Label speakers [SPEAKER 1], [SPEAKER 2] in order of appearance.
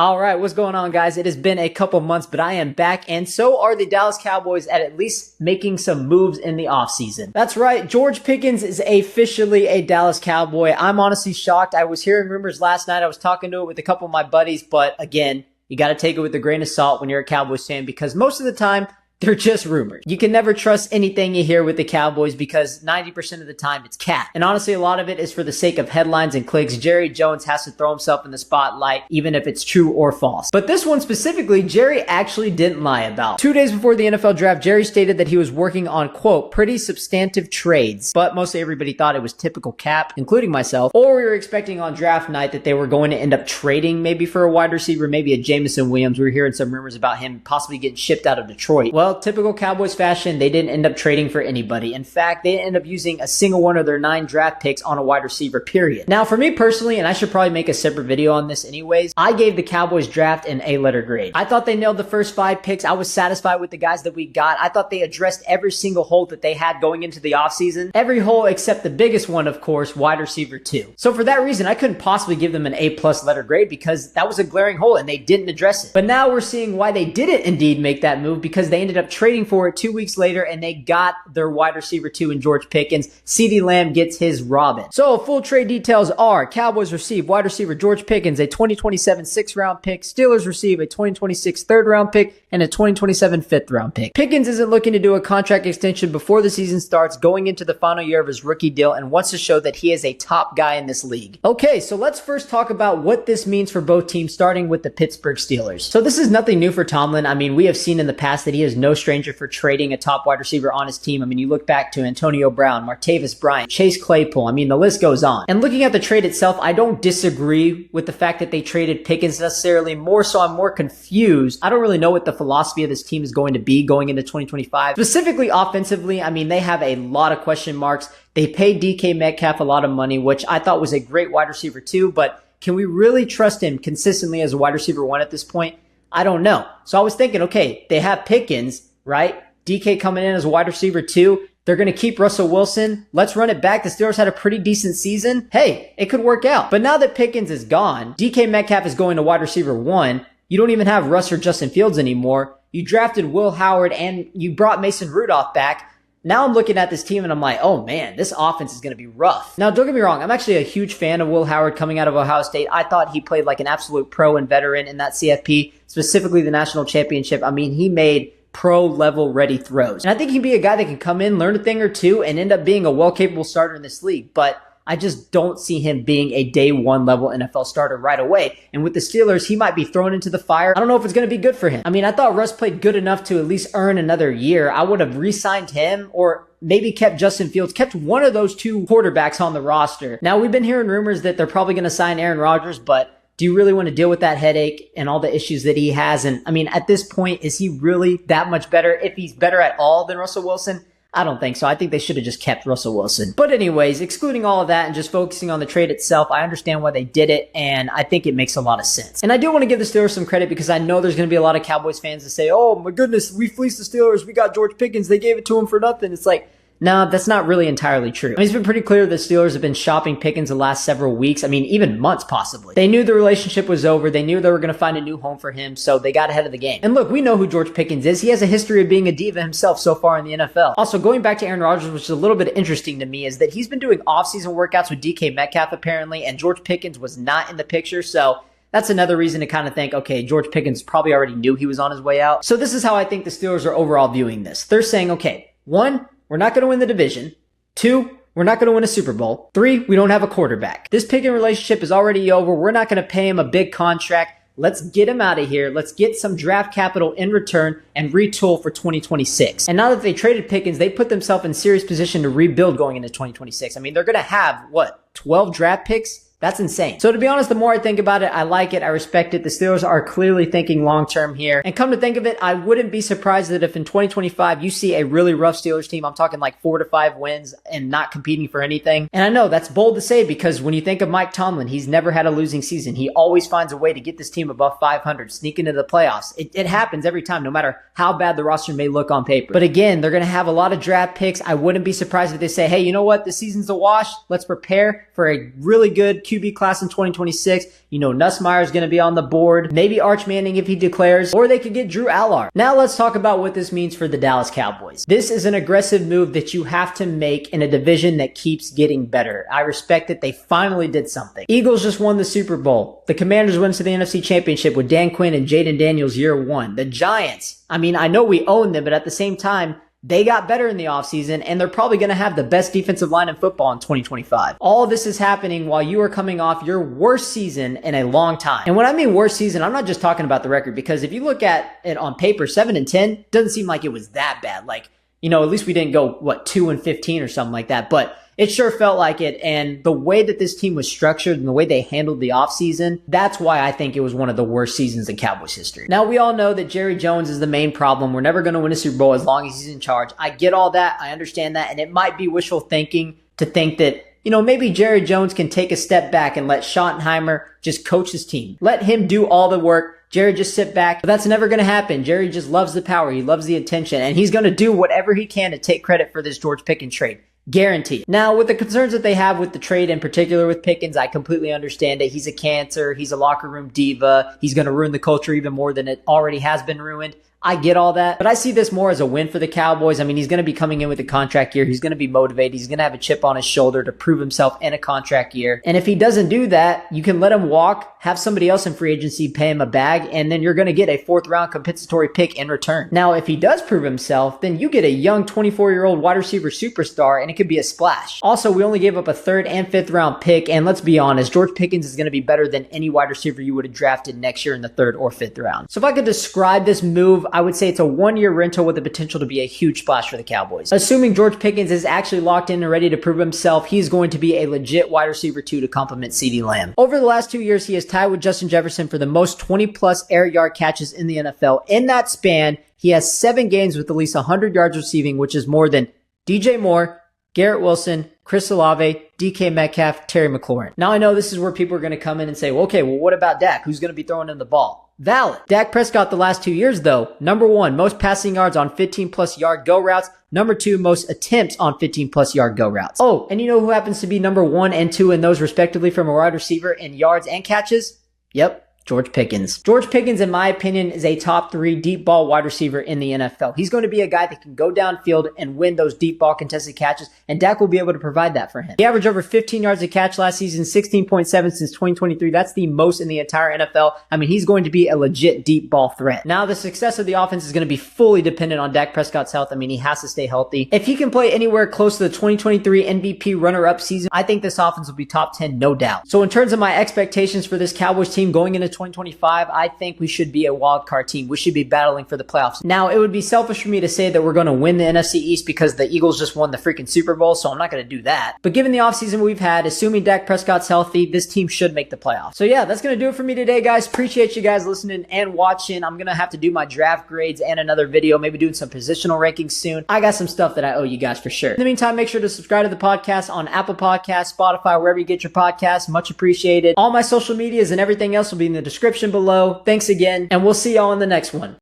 [SPEAKER 1] All right, what's going on, guys? It has been a couple months, but I am back, and so are the Dallas Cowboys at least making some moves in the offseason. That's right, George Pickens is officially a Dallas Cowboy. I'm honestly shocked. I was hearing rumors last night. I was talking to it with a couple of my buddies, but again, you got to take it with a grain of salt when you're a Cowboys fan because most of the time, they're just rumors. You can never trust anything you hear with the Cowboys because 90% of the time it's cat. And honestly, a lot of it is for the sake of headlines and clicks. Jerry Jones has to throw himself in the spotlight, even if it's true or false. But this one specifically, Jerry actually didn't lie about. 2 days before the NFL draft, Jerry stated that he was working on, quote, pretty substantive trades. But mostly everybody thought it was typical cap, including myself. Or we were expecting on draft night that they were going to end up trading maybe for a wide receiver, maybe a Jameson Williams. We were hearing some rumors about him possibly getting shipped out of Detroit. Well, typical Cowboys fashion, they didn't end up trading for anybody. In fact, they didn't end up using a single one of their 9 draft picks on a wide receiver, period. Now, for me personally, and I should probably make a separate video on this anyways, I gave the Cowboys draft an A-letter grade. I thought they nailed the first 5 picks. I was satisfied with the guys that we got. I thought they addressed every single hole that they had going into the offseason. Every hole except the biggest one, of course, wide receiver 2. So for that reason, I couldn't possibly give them an A+ letter grade because that was a glaring hole and they didn't address it. But now we're seeing why they didn't indeed make that move because they ended up trading for it 2 weeks later and they got their wide receiver 2 in George Pickens. CeeDee Lamb gets his Robin. So full trade details are Cowboys receive wide receiver George Pickens, a 2027 6th-round pick. Steelers receive a 2026 3rd-round pick and a 2027 5th-round pick. Pickens isn't looking to do a contract extension before the season starts, going into the final year of his rookie deal, and wants to show that he is a top guy in this league. Okay, so let's first talk about what this means for both teams, starting with the Pittsburgh Steelers. So this is nothing new for Tomlin. I mean, we have seen in the past that he is no stranger for trading a top wide receiver on his team. I mean, you look back to Antonio Brown, Martavis Bryant, Chase Claypool. I mean, the list goes on. And looking at the trade itself, I don't disagree with the fact that they traded Pickens necessarily. More so, I'm more confused. I don't really know what the philosophy of this team is going to be going into 2025. Specifically offensively, I mean, they have a lot of question marks. They paid DK Metcalf a lot of money, which I thought was a great wide receiver too, but can we really trust him consistently as a wide receiver 1 at this point? I don't know. So I was thinking, okay, they have Pickens, right? DK coming in as a wide receiver 2. They're going to keep Russell Wilson. Let's run it back. The Steelers had a pretty decent season. Hey, it could work out. But now that Pickens is gone, DK Metcalf is going to wide receiver 1. You don't even have Russ or Justin Fields anymore. You drafted Will Howard and you brought Mason Rudolph back. Now I'm looking at this team and I'm like, oh man, this offense is going to be rough. Now, don't get me wrong. I'm actually a huge fan of Will Howard coming out of Ohio State. I thought he played like an absolute pro and veteran in that CFP, specifically the national championship. I mean, he made pro-level ready throws. And I think he'd be a guy that can come in, learn a thing or two, and end up being a well-capable starter in this league. But I just don't see him being a day 1 level NFL starter right away. And with the Steelers, he might be thrown into the fire. I don't know if it's going to be good for him. I mean, I thought Russ played good enough to at least earn another year. I would have re-signed him or maybe kept Justin Fields, kept one of those 2 quarterbacks on the roster. Now, we've been hearing rumors that they're probably going to sign Aaron Rodgers, but do you really want to deal with that headache and all the issues that he has? And I mean, at this point, is he really that much better? If he's better at all than Russell Wilson? I don't think so. I think they should have just kept Russell Wilson. But anyways, excluding all of that and just focusing on the trade itself, I understand why they did it, and I think it makes a lot of sense. And I do want to give the Steelers some credit because I know there's going to be a lot of Cowboys fans that say, oh my goodness, we fleeced the Steelers. We got George Pickens. They gave it to him for nothing. It's like, no, that's not really entirely true. I mean, it's been pretty clear the Steelers have been shopping Pickens the last several weeks. I mean, even months possibly. They knew the relationship was over. They knew they were going to find a new home for him, so they got ahead of the game. And look, we know who George Pickens is. He has a history of being a diva himself so far in the NFL. Also, going back to Aaron Rodgers, which is a little bit interesting to me, is that he's been doing off-season workouts with DK Metcalf apparently, and George Pickens was not in the picture, so that's another reason to kind of think, okay, George Pickens probably already knew he was on his way out. So this is how I think the Steelers are overall viewing this. They're saying, okay, 1, we're not going to win the division. 2, we're not going to win a Super Bowl. 3, we don't have a quarterback. This Pickens relationship is already over. We're not going to pay him a big contract. Let's get him out of here. Let's get some draft capital in return and retool for 2026. And now that they traded Pickens, they put themselves in serious position to rebuild going into 2026. I mean, they're going to have, 12 draft picks? That's insane. So to be honest, the more I think about it, I like it. I respect it. The Steelers are clearly thinking long-term here. And come to think of it, I wouldn't be surprised that if in 2025 you see a really rough Steelers team, I'm talking like 4 to 5 wins and not competing for anything. And I know that's bold to say because when you think of Mike Tomlin, he's never had a losing season. He always finds a way to get this team above 500, sneak into the playoffs. It happens every time, no matter how bad the roster may look on paper. But again, they're going to have a lot of draft picks. I wouldn't be surprised if they say, hey, you know what? The season's a wash. Let's prepare for a really good QB class in 2026. You know, Nussmeier's going to be on the board. Maybe Arch Manning if he declares, or they could get Drew Allard. Now let's talk about what this means for the Dallas Cowboys. This is an aggressive move that you have to make in a division that keeps getting better. I respect that they finally did something. Eagles just won the Super Bowl. The Commanders went to the NFC Championship with Dan Quinn and Jaden Daniels year one. The Giants, I mean, I know we own them, but at the same time, they got better in the offseason, and they're probably going to have the best defensive line in football in 2025. All of this is happening while you are coming off your worst season in a long time. And when I mean worst season, I'm not just talking about the record, because if you look at it on paper, 7-10 doesn't seem like it was that bad. Like, you know, at least we didn't go, 2-15 or something like that. But it sure felt like it, and the way that this team was structured and the way they handled the offseason, that's why I think it was one of the worst seasons in Cowboys history. Now, we all know that Jerry Jones is the main problem. We're never going to win a Super Bowl as long as he's in charge. I get all that. I understand that, and it might be wishful thinking to think that, you know, maybe Jerry Jones can take a step back and let Schottenheimer just coach his team. Let him do all the work. Jerry just sit back. But that's never going to happen. Jerry just loves the power. He loves the attention, and he's going to do whatever he can to take credit for this George Pickens trade. Guaranteed. Now, with the concerns that they have with the trade, in particular with Pickens, I completely understand it. He's a cancer. He's a locker room diva. He's going to ruin the culture even more than it already has been ruined. I get all that, but I see this more as a win for the Cowboys. I mean, he's going to be coming in with a contract year. He's going to be motivated. He's going to have a chip on his shoulder to prove himself in a contract year. And if he doesn't do that, you can let him walk, have somebody else in free agency pay him a bag, and then you're going to get a 4th-round compensatory pick in return. Now, if he does prove himself, then you get a young 24-year-old wide receiver superstar, and it could be a splash. Also, we only gave up a 3rd and 5th-round pick, and let's be honest, George Pickens is going to be better than any wide receiver you would have drafted next year in the 3rd or 5th round. So if I could describe this move, I would say it's a 1-year rental with the potential to be a huge splash for the Cowboys. Assuming George Pickens is actually locked in and ready to prove himself, he's going to be a legit wide receiver 2 to complement CeeDee Lamb. Over the last 2 years, he has tied with Justin Jefferson for the most 20-plus air yard catches in the NFL. In that span, he has 7 games with at least 100 yards receiving, which is more than DJ Moore, Garrett Wilson, Chris Olave, DK Metcalf, Terry McLaurin. Now, I know this is where people are going to come in and say, well, okay, well, what about Dak? Who's going to be throwing him the ball? Valid. Dak Prescott the last 2 years, though, number 1, most passing yards on 15-plus yard go routes. Number 2, most attempts on 15-plus yard go routes. Oh, and you know who happens to be number 1 and 2 in those respectively from a wide receiver in yards and catches? Yep. George Pickens. George Pickens, in my opinion, is a top 3 deep ball wide receiver in the NFL. He's going to be a guy that can go downfield and win those deep ball contested catches, and Dak will be able to provide that for him. He averaged over 15 yards a catch last season, 16.7 since 2023. That's the most in the entire NFL. I mean, he's going to be a legit deep ball threat. Now, the success of the offense is going to be fully dependent on Dak Prescott's health. I mean, he has to stay healthy. If he can play anywhere close to the 2023 MVP runner-up season, I think this offense will be top 10, no doubt. So in terms of my expectations for this Cowboys team going into 2025, I think we should be a wild card team. We should be battling for the playoffs. Now, it would be selfish for me to say that we're going to win the NFC East because the Eagles just won the freaking Super Bowl, so I'm not going to do that. But given the offseason we've had, assuming Dak Prescott's healthy, this team should make the playoffs. So yeah, that's going to do it for me today, guys. Appreciate you guys listening and watching. I'm going to have to do my draft grades and another video, maybe doing some positional rankings soon. I got some stuff that I owe you guys for sure. In the meantime, make sure to subscribe to the podcast on Apple Podcasts, Spotify, wherever you get your podcasts. Much appreciated. All my social medias and everything else will be in the description below. Thanks again, and we'll see y'all in the next one.